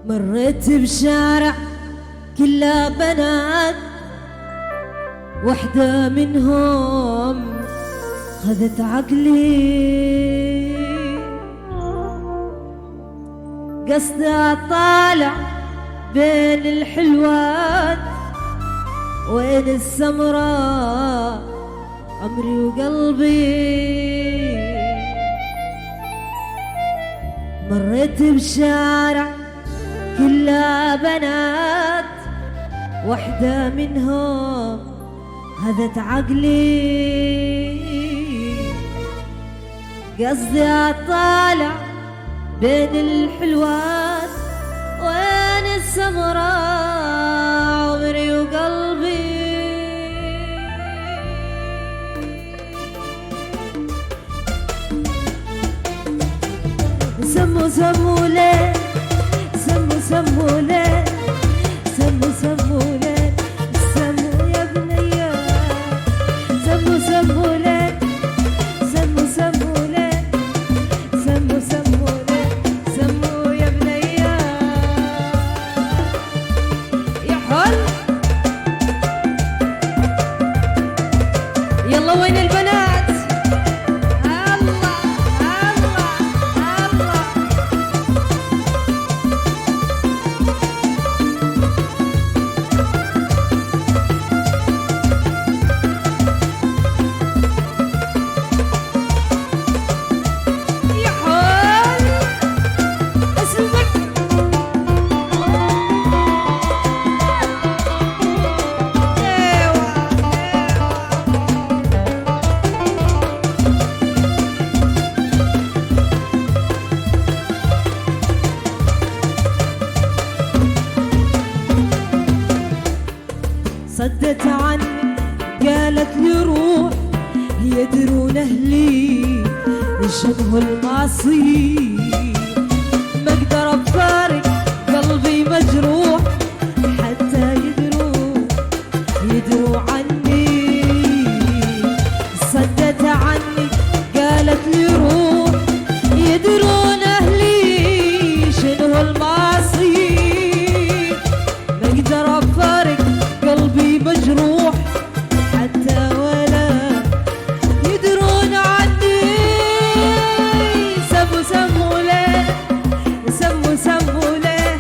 مريت بشارع كلها بنات، وحدة منهم خذت عقلي، قصدها طالع بين الحلوات، وين السمراء عمري وقلبي. مريت بشارع كلها بنات، وحدة منهم هذت عقلي، قصدي اطالع بين الحلوات، وين السمراء عمري وقلبي. سموا ليه، سموا ليه، سموا ليه، سموا يا بنيا، سموا ليه، سموا ليه، سموا ليه، سموا يا بنيا. يا حل يلا وين البنات؟ صدت عني قالت لي روح، يدرون اهلي شبه المعصي، ما اقدر افارق قلبي مجروح حتى يدروا عني. صدت عني قالت لي روح، يدرون اهلي شنو المعصي، ما اقدر افارق قلبي مجروح حتى ولا يدرون عني. سموا ليه، سموا ليه،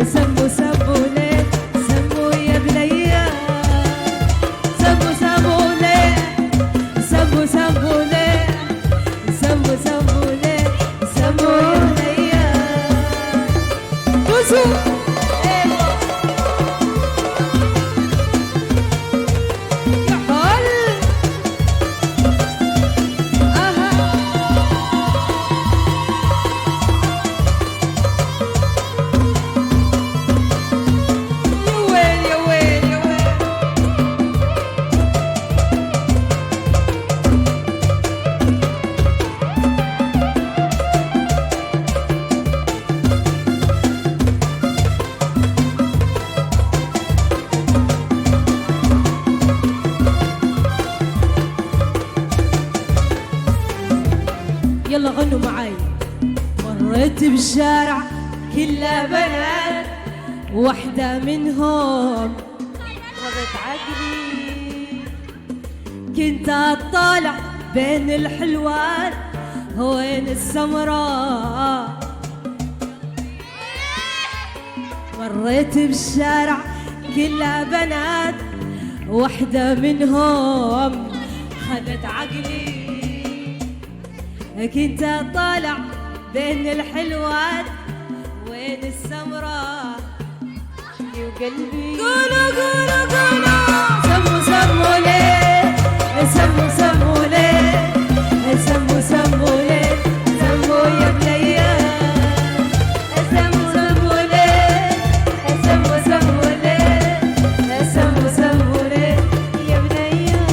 سموا ليه، سموا يا بنيا، سموا ليه، سموا ليه، سموا ليه، سموا يا بنيا. بوسوا يلا غنوا معاي. مريت بشارع كلها بنات وحدة منهم خذت عقلي. كنت اطالع بين الحلوان وين السمراء، مريت بالشارع كلها بنات وحدة منهم خذت عقلي. كنت اطالع بين الحلوات وين السمراء وقلبي. قولوا قولوا قولوا سموا سموا ليه، سموا سموا ليه، سموا سموا ليه، سموا يا بليان، سموا سموا ليه، سموا سموا ليه، سموا سموا ليه يا بليان.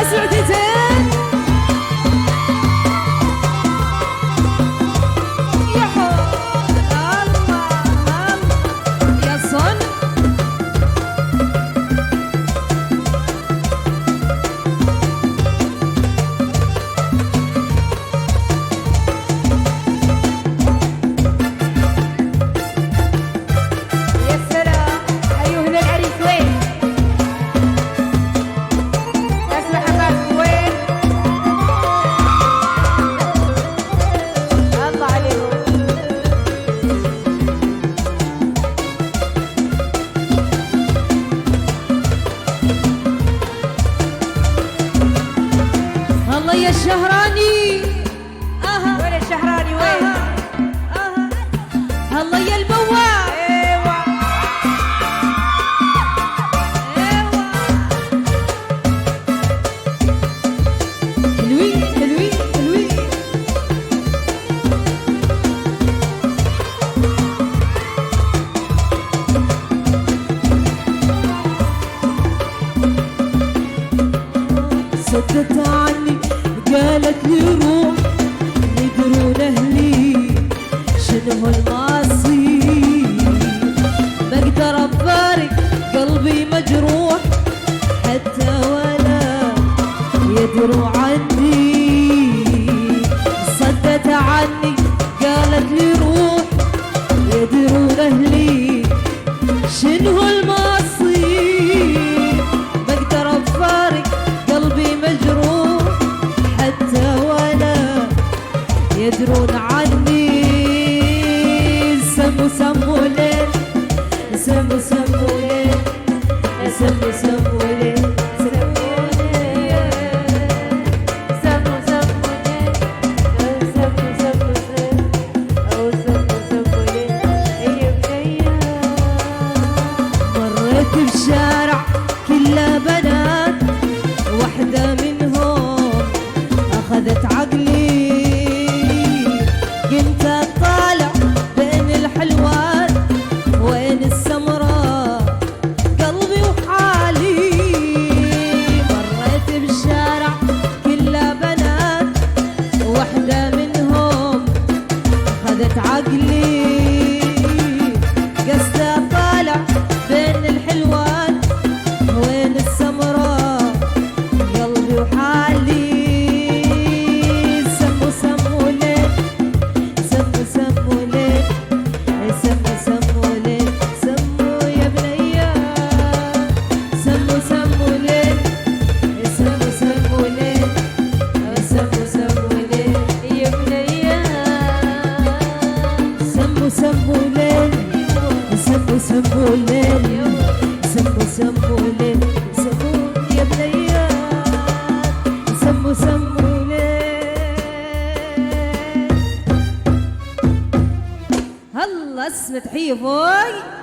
اسمعوا تيتين يا حب الله الله يا صن. الله يا الشهراني وين الشهراني وين؟ الله يا البواب ايوه ايوه حلوين حلوين حلوين. صدت عني قالت لي روح يدرون اهلي شنو المصير، بقدر افارق قلبي مجروح حتى ولا يدروا عني. صدت عني قالت لي روح يدرون اهلي شنو المصير، بقدر افارق قلبي مجروح حتى ولا يدرون عني. سموا سموا ليه، سموا سموا ليه، سموا سموا ليه، سموا ليه، سموا سموا ليه، سموا سموا ليه، أو سموا سموا ليه يا بليان. مريت بشارع كلها بنات وحدة منهم أخذت عقلي. كنت أطالع بين الحلوات وين السمراء قلبي وحالي. مريت بالشارع كلها بنات وحدة منهم أخذت عقلي. قصدي أطالع بين الحلوات وين السمراء قلبي وحالي. سموا سموا ليه، سموا سموا ليه، سموا سموا ليه، سموا يا بليان. سموا سموا ليه، سموا سموا ليه، سموا سموا ليه يا بليان. سموا سموا ليه، سموا سموا ليه، سموا سموا ليه، سموا يا بليان. سموا سموا ليه. هلا اسمع تحية فوق.